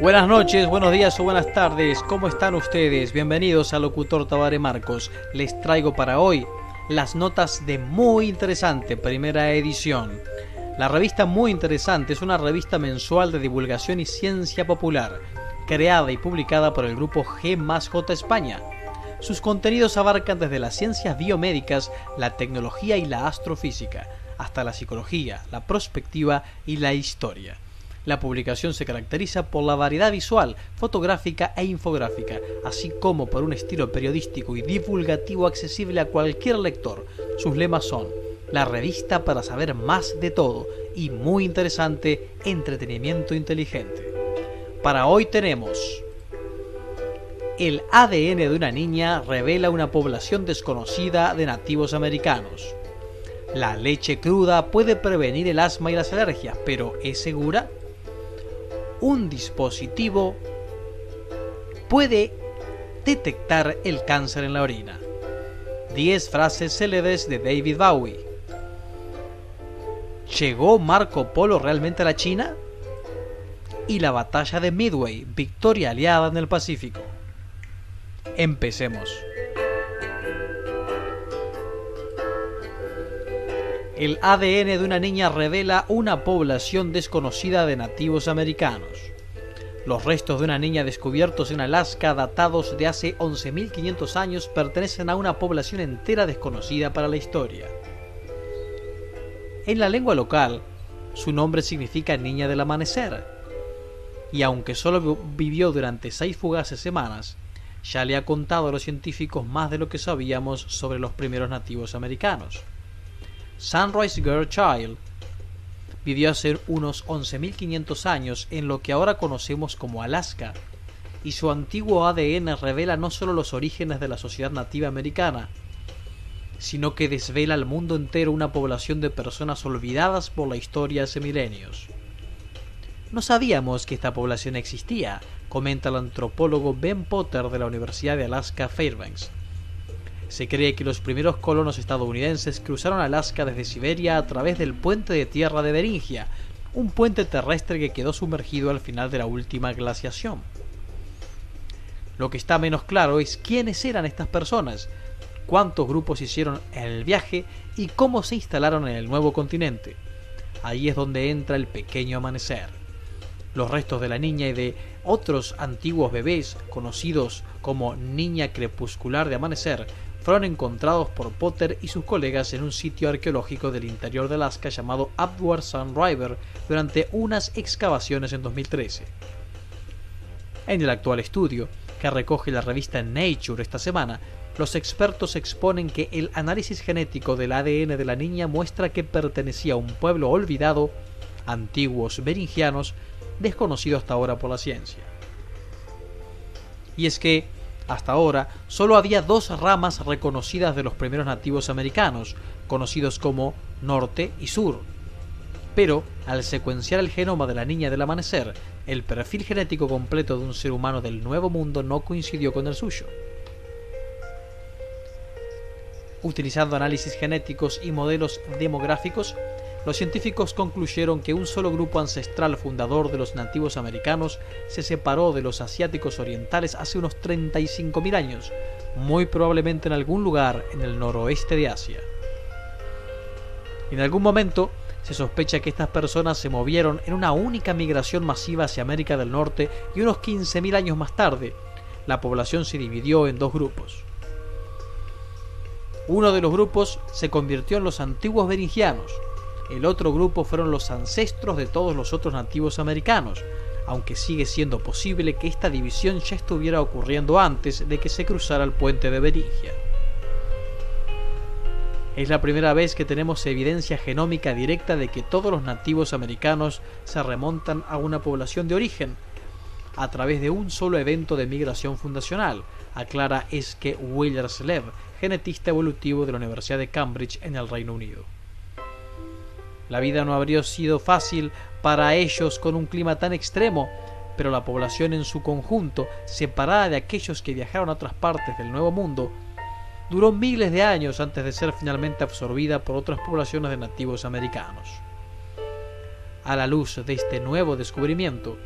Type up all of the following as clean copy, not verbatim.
Buenas noches, buenos días o buenas tardes, ¿cómo están ustedes? Bienvenidos a Locutor Tabaré Marcos. Les traigo para hoy las notas de Muy Interesante, primera edición. La revista Muy Interesante es una revista mensual de divulgación y ciencia popular, creada y publicada por el grupo G+J España. Sus contenidos abarcan desde las ciencias biomédicas, la tecnología y la astrofísica, hasta la psicología, la prospectiva y la historia. La publicación se caracteriza por la variedad visual, fotográfica e infográfica, así como por un estilo periodístico y divulgativo accesible a cualquier lector. Sus lemas son: la revista para saber más de todo y muy interesante, entretenimiento inteligente. Para hoy tenemos: el ADN de una niña revela una población desconocida de nativos americanos. La leche cruda puede prevenir el asma y las alergias, pero ¿es segura? Un dispositivo puede detectar el cáncer en la orina. 10 frases célebres de David Bowie. ¿Llegó Marco Polo realmente a la China? Y la batalla de Midway, victoria aliada en el Pacífico. Empecemos. El ADN de una niña revela una población desconocida de nativos americanos. Los restos de una niña descubiertos en Alaska, datados de hace 11.500 años, pertenecen a una población entera desconocida para la historia. En la lengua local, su nombre significa niña del amanecer, y aunque solo vivió durante 6 fugaces semanas, ya le ha contado a los científicos más de lo que sabíamos sobre los primeros nativos americanos. Sunrise Girl Child vivió hace unos 11.500 años en lo que ahora conocemos como Alaska, y su antiguo ADN revela no solo los orígenes de la sociedad nativa americana, sino que desvela al mundo entero una población de personas olvidadas por la historia hace milenios. No sabíamos que esta población existía, comenta el antropólogo Ben Potter de la Universidad de Alaska Fairbanks. Se cree que los primeros colonos estadounidenses cruzaron Alaska desde Siberia a través del puente de tierra de Beringia, un puente terrestre que quedó sumergido al final de la última glaciación. Lo que está menos claro es quiénes eran estas personas, cuántos grupos hicieron el viaje y cómo se instalaron en el nuevo continente. Ahí es donde entra el pequeño amanecer. Los restos de la niña y de otros antiguos bebés, conocidos como niña crepuscular de amanecer, fueron encontrados por Potter y sus colegas en un sitio arqueológico del interior de Alaska llamado Upward Sun River durante unas excavaciones en 2013. En el actual estudio, que recoge la revista Nature esta semana, los expertos exponen que el análisis genético del ADN de la niña muestra que pertenecía a un pueblo olvidado, antiguos beringianos, desconocido hasta ahora por la ciencia. Y es que, hasta ahora, solo había 2 ramas reconocidas de los primeros nativos americanos, conocidos como Norte y Sur. Pero, al secuenciar el genoma de la niña del amanecer, el perfil genético completo de un ser humano del Nuevo Mundo no coincidió con el suyo. Utilizando análisis genéticos y modelos demográficos, los científicos concluyeron que un solo grupo ancestral fundador de los nativos americanos se separó de los asiáticos orientales hace unos 35.000 años, muy probablemente en algún lugar en el noroeste de Asia. En algún momento se sospecha que estas personas se movieron en una única migración masiva hacia América del Norte y unos 15.000 años más tarde, la población se dividió en 2 grupos. Uno de los grupos se convirtió en los antiguos beringianos. El otro grupo fueron los ancestros de todos los otros nativos americanos, aunque sigue siendo posible que esta división ya estuviera ocurriendo antes de que se cruzara el puente de Beringia. Es la primera vez que tenemos evidencia genómica directa de que todos los nativos americanos se remontan a una población de origen, a través de un solo evento de migración fundacional, aclara Eske Willerslev, genetista evolutivo de la Universidad de Cambridge en el Reino Unido. La vida no habría sido fácil para ellos con un clima tan extremo, pero la población en su conjunto, separada de aquellos que viajaron a otras partes del Nuevo Mundo, duró miles de años antes de ser finalmente absorbida por otras poblaciones de nativos americanos. A la luz de este nuevo descubrimiento,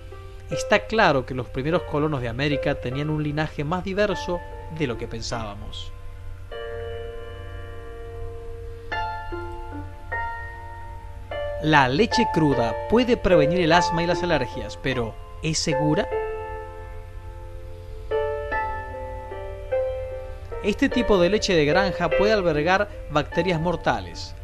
está claro que los primeros colonos de América tenían un linaje más diverso de lo que pensábamos. La leche cruda puede prevenir el asma y las alergias, pero ¿es segura? Este tipo de leche de granja puede albergar bacterias mortales.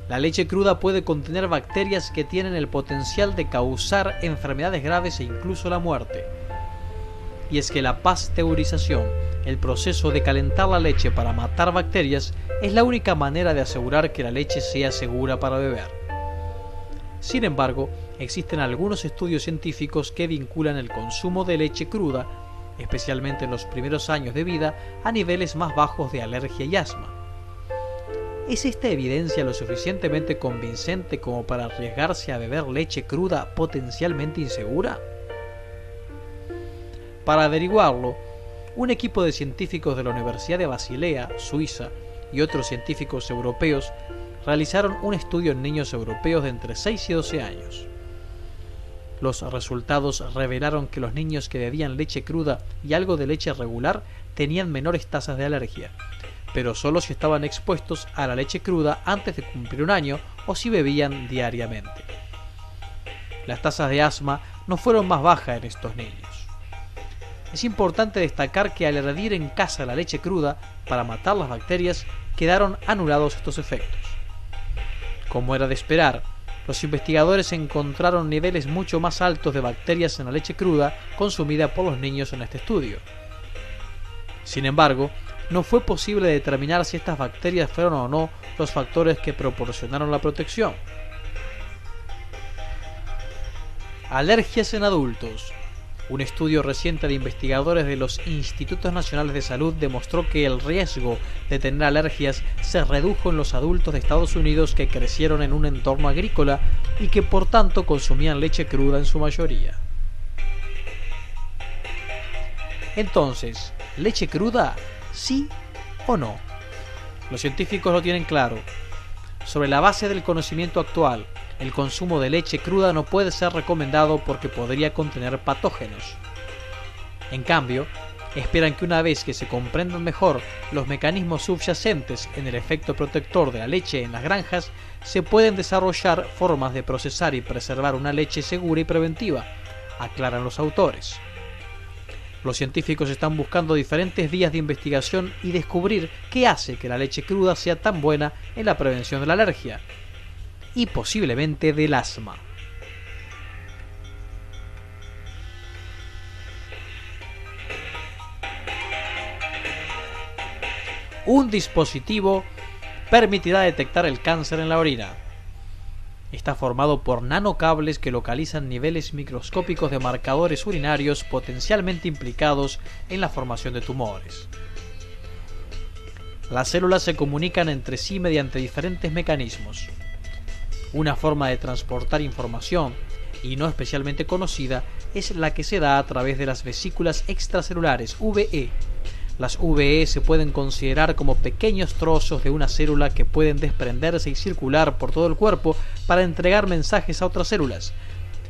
La leche cruda puede contener bacterias que tienen el potencial de causar enfermedades graves e incluso la muerte. Y es que la pasteurización, el proceso de calentar la leche para matar bacterias, es la única manera de asegurar que la leche sea segura para beber. Sin embargo, existen algunos estudios científicos que vinculan el consumo de leche cruda, especialmente en los primeros años de vida, a niveles más bajos de alergia y asma. ¿Es esta evidencia lo suficientemente convincente como para arriesgarse a beber leche cruda potencialmente insegura? Para averiguarlo, un equipo de científicos de la Universidad de Basilea, Suiza, y otros científicos europeos realizaron un estudio en niños europeos de entre 6 y 12 años. Los resultados revelaron que los niños que bebían leche cruda y algo de leche regular tenían menores tasas de alergia, pero solo si estaban expuestos a la leche cruda antes de cumplir un año o si bebían diariamente. Las tasas de asma no fueron más bajas en estos niños. Es importante destacar que al hervir en casa la leche cruda para matar las bacterias, quedaron anulados estos efectos. Como era de esperar, los investigadores encontraron niveles mucho más altos de bacterias en la leche cruda consumida por los niños en este estudio. Sin embargo, no fue posible determinar si estas bacterias fueron o no los factores que proporcionaron la protección. Alergias en adultos. Un estudio reciente de investigadores de los Institutos Nacionales de Salud demostró que el riesgo de tener alergias se redujo en los adultos de Estados Unidos que crecieron en un entorno agrícola y que por tanto consumían leche cruda en su mayoría. Entonces, ¿leche cruda? ¿Sí o no? Los científicos lo tienen claro. Sobre la base del conocimiento actual, el consumo de leche cruda no puede ser recomendado porque podría contener patógenos. En cambio, esperan que una vez que se comprendan mejor los mecanismos subyacentes en el efecto protector de la leche en las granjas, se pueden desarrollar formas de procesar y preservar una leche segura y preventiva, aclaran los autores. Los científicos están buscando diferentes vías de investigación y descubrir qué hace que la leche cruda sea tan buena en la prevención de la alergia y posiblemente del asma. Un dispositivo permitirá detectar el cáncer en la orina. Está formado por nanocables que localizan niveles microscópicos de marcadores urinarios potencialmente implicados en la formación de tumores. Las células se comunican entre sí mediante diferentes mecanismos. Una forma de transportar información, y no especialmente conocida, es la que se da a través de las vesículas extracelulares, VE. Las VE se pueden considerar como pequeños trozos de una célula que pueden desprenderse y circular por todo el cuerpo para entregar mensajes a otras células.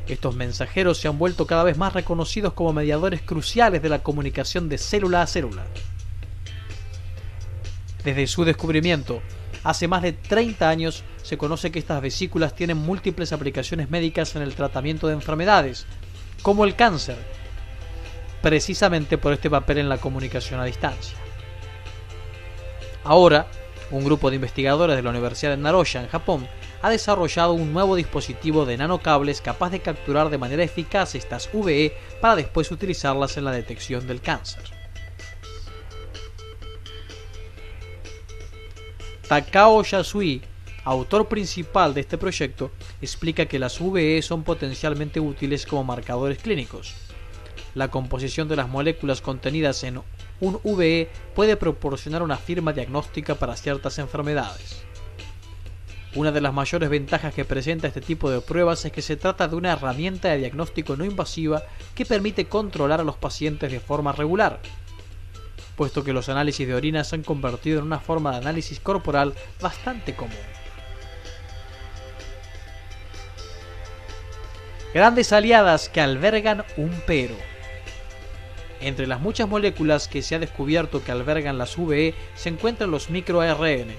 Estos mensajeros se han vuelto cada vez más reconocidos como mediadores cruciales de la comunicación de célula a célula. Desde su descubrimiento, hace más de 30 años, se conoce que estas vesículas tienen múltiples aplicaciones médicas en el tratamiento de enfermedades, como el cáncer, precisamente por este papel en la comunicación a distancia. Ahora, un grupo de investigadores de la Universidad de Nagoya, en Japón, ha desarrollado un nuevo dispositivo de nanocables capaz de capturar de manera eficaz estas VE para después utilizarlas en la detección del cáncer. Takao Yasui, autor principal de este proyecto, explica que las VE son potencialmente útiles como marcadores clínicos. La composición de las moléculas contenidas en un VE puede proporcionar una firma diagnóstica para ciertas enfermedades. Una de las mayores ventajas que presenta este tipo de pruebas es que se trata de una herramienta de diagnóstico no invasiva que permite controlar a los pacientes de forma regular, puesto que los análisis de orina se han convertido en una forma de análisis corporal bastante común. Grandes aliadas que albergan un pero. Entre las muchas moléculas que se ha descubierto que albergan las VE se encuentran los microARN,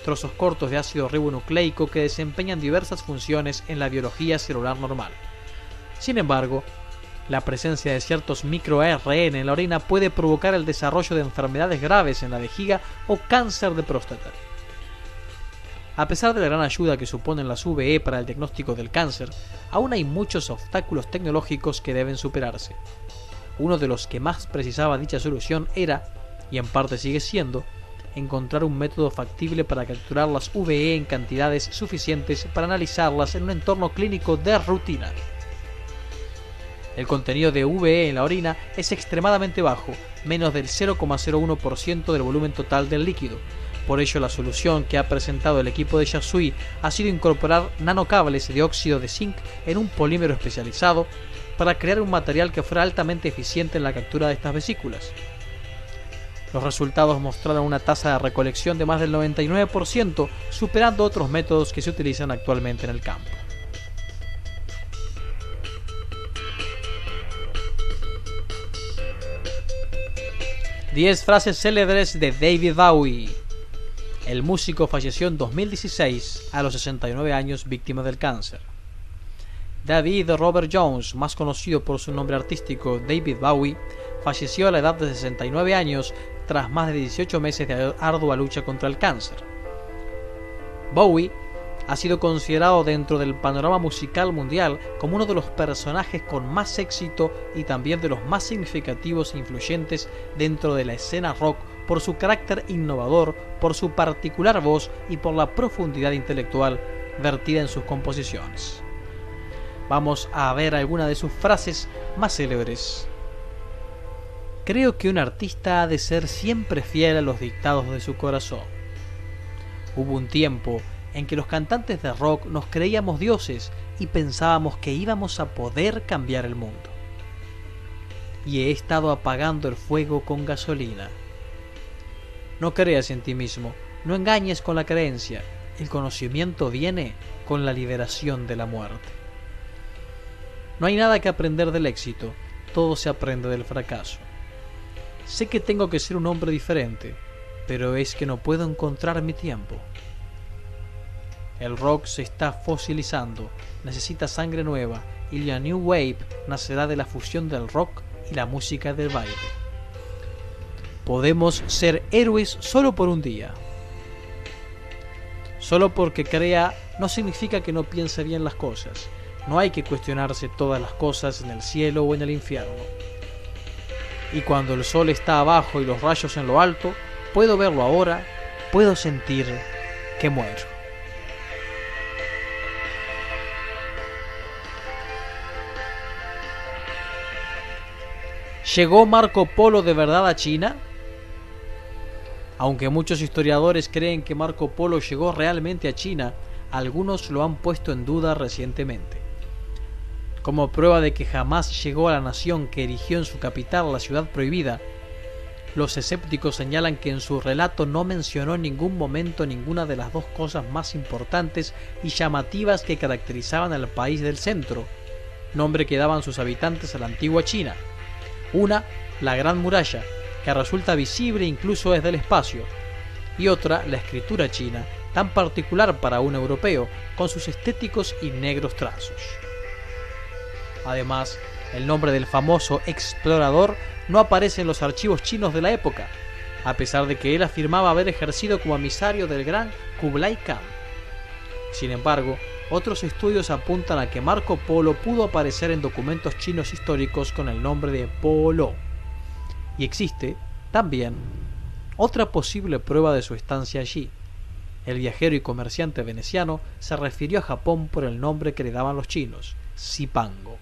trozos cortos de ácido ribonucleico que desempeñan diversas funciones en la biología celular normal. Sin embargo, la presencia de ciertos microARN en la orina puede provocar el desarrollo de enfermedades graves en la vejiga o cáncer de próstata. A pesar de la gran ayuda que suponen las VE para el diagnóstico del cáncer, aún hay muchos obstáculos tecnológicos que deben superarse. Uno de los que más precisaba dicha solución era, y en parte sigue siendo, encontrar un método factible para capturar las VE en cantidades suficientes para analizarlas en un entorno clínico de rutina. El contenido de VE en la orina es extremadamente bajo, menos del 0,01% del volumen total del líquido. Por ello, la solución que ha presentado el equipo de Yasui ha sido incorporar nanocables de óxido de zinc en un polímero especializado para crear un material que fuera altamente eficiente en la captura de estas vesículas. Los resultados mostraron una tasa de recolección de más del 99%, superando otros métodos que se utilizan actualmente en el campo. Diez frases célebres de David Bowie. El músico falleció en 2016 a los 69 años, víctima del cáncer. David Robert Jones, más conocido por su nombre artístico David Bowie, falleció a la edad de 69 años tras más de 18 meses de ardua lucha contra el cáncer. Bowie ha sido considerado dentro del panorama musical mundial como uno de los personajes con más éxito y también de los más significativos e influyentes dentro de la escena rock por su carácter innovador, por su particular voz y por la profundidad intelectual vertida en sus composiciones. Vamos a ver algunas de sus frases más célebres. Creo que un artista ha de ser siempre fiel a los dictados de su corazón. Hubo un tiempo en que los cantantes de rock nos creíamos dioses y pensábamos que íbamos a poder cambiar el mundo. Y he estado apagando el fuego con gasolina. No creas en ti mismo, no engañes con la creencia. El conocimiento viene con la liberación de la muerte. No hay nada que aprender del éxito, todo se aprende del fracaso. Sé que tengo que ser un hombre diferente, pero es que no puedo encontrar mi tiempo. El rock se está fosilizando, necesita sangre nueva, y la New Wave nacerá de la fusión del rock y la música del baile. Podemos ser héroes solo por un día. Solo porque crea no significa que no piense bien las cosas. No hay que cuestionarse todas las cosas en el cielo o en el infierno. Y cuando el sol está abajo y los rayos en lo alto, puedo verlo ahora, puedo sentir que muero. ¿Llegó Marco Polo de verdad a China? Aunque muchos historiadores creen que Marco Polo llegó realmente a China, algunos lo han puesto en duda recientemente. Como prueba de que jamás llegó a la nación que erigió en su capital la ciudad prohibida, los escépticos señalan que en su relato no mencionó en ningún momento ninguna de las dos cosas más importantes y llamativas que caracterizaban al país del centro, nombre que daban sus habitantes a la antigua China. Una, la Gran Muralla, que resulta visible incluso desde el espacio, y otra, la escritura china, tan particular para un europeo, con sus estéticos y negros trazos. Además, el nombre del famoso explorador no aparece en los archivos chinos de la época, a pesar de que él afirmaba haber ejercido como emisario del gran Kublai Khan. Sin embargo, otros estudios apuntan a que Marco Polo pudo aparecer en documentos chinos históricos con el nombre de Polo. Y existe, también, otra posible prueba de su estancia allí. El viajero y comerciante veneciano se refirió a Japón por el nombre que le daban los chinos, Zipango.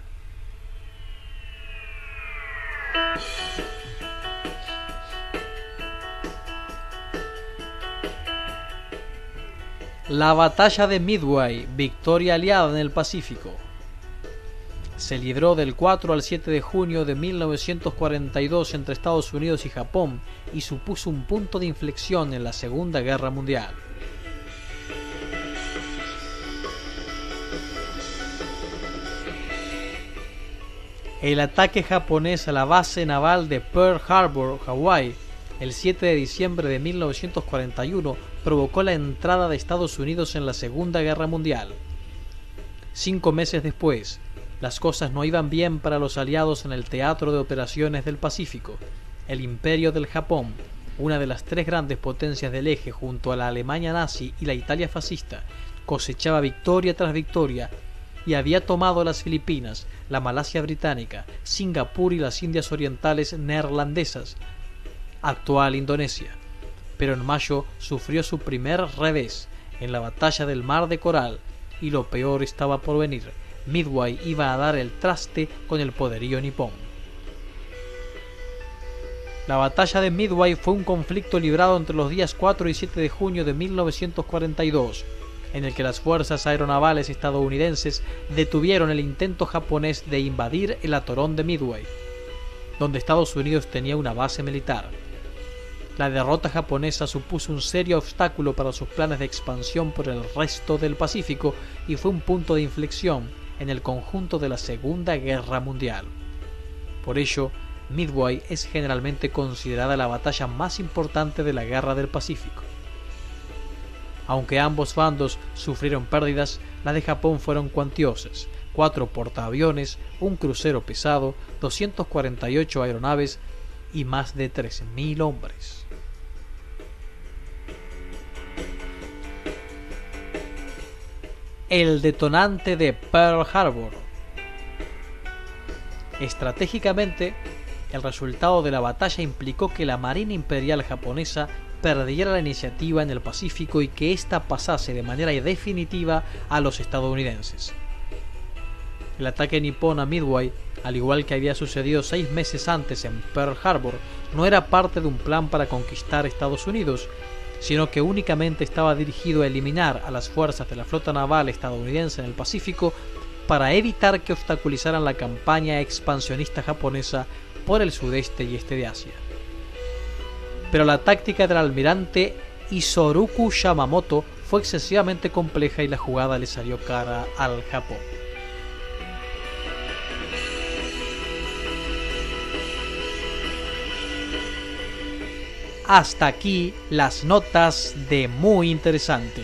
La batalla de Midway, victoria aliada en el Pacífico. Se libró del 4 al 7 de junio de 1942 entre Estados Unidos y Japón y supuso un punto de inflexión en la Segunda Guerra Mundial. El ataque japonés a la base naval de Pearl Harbor, Hawái, el 7 de diciembre de 1941, provocó la entrada de Estados Unidos en la Segunda Guerra Mundial. 5 meses después, las cosas no iban bien para los aliados en el teatro de operaciones del Pacífico. El Imperio del Japón, una de las 3 grandes potencias del eje junto a la Alemania nazi y la Italia fascista, cosechaba victoria tras victoria y había tomado las Filipinas, la Malasia británica, Singapur y las Indias Orientales neerlandesas, actual Indonesia. Pero en mayo sufrió su primer revés en la batalla del Mar de Coral y lo peor estaba por venir. Midway iba a dar el traste con el poderío nipón. La batalla de Midway fue un conflicto librado entre los días 4 y 7 de junio de 1942, en el que las fuerzas aeronavales estadounidenses detuvieron el intento japonés de invadir el atolón de Midway, donde Estados Unidos tenía una base militar. La derrota japonesa supuso un serio obstáculo para sus planes de expansión por el resto del Pacífico y fue un punto de inflexión en el conjunto de la Segunda Guerra Mundial. Por ello, Midway es generalmente considerada la batalla más importante de la Guerra del Pacífico. Aunque ambos bandos sufrieron pérdidas, las de Japón fueron cuantiosas: 4 portaaviones, un crucero pesado, 248 aeronaves y más de 3.000 hombres. El detonante de Pearl Harbor. Estratégicamente, el resultado de la batalla implicó que la Marina Imperial japonesa perdiera la iniciativa en el Pacífico y que ésta pasase de manera definitiva a los estadounidenses. El ataque nipón a Midway, al igual que había sucedido 6 meses antes en Pearl Harbor, no era parte de un plan para conquistar Estados Unidos, sino que únicamente estaba dirigido a eliminar a las fuerzas de la flota naval estadounidense en el Pacífico para evitar que obstaculizaran la campaña expansionista japonesa por el sudeste y este de Asia. Pero la táctica del almirante Isoroku Yamamoto fue excesivamente compleja y la jugada le salió cara al Japón. Hasta aquí las notas de Muy Interesante.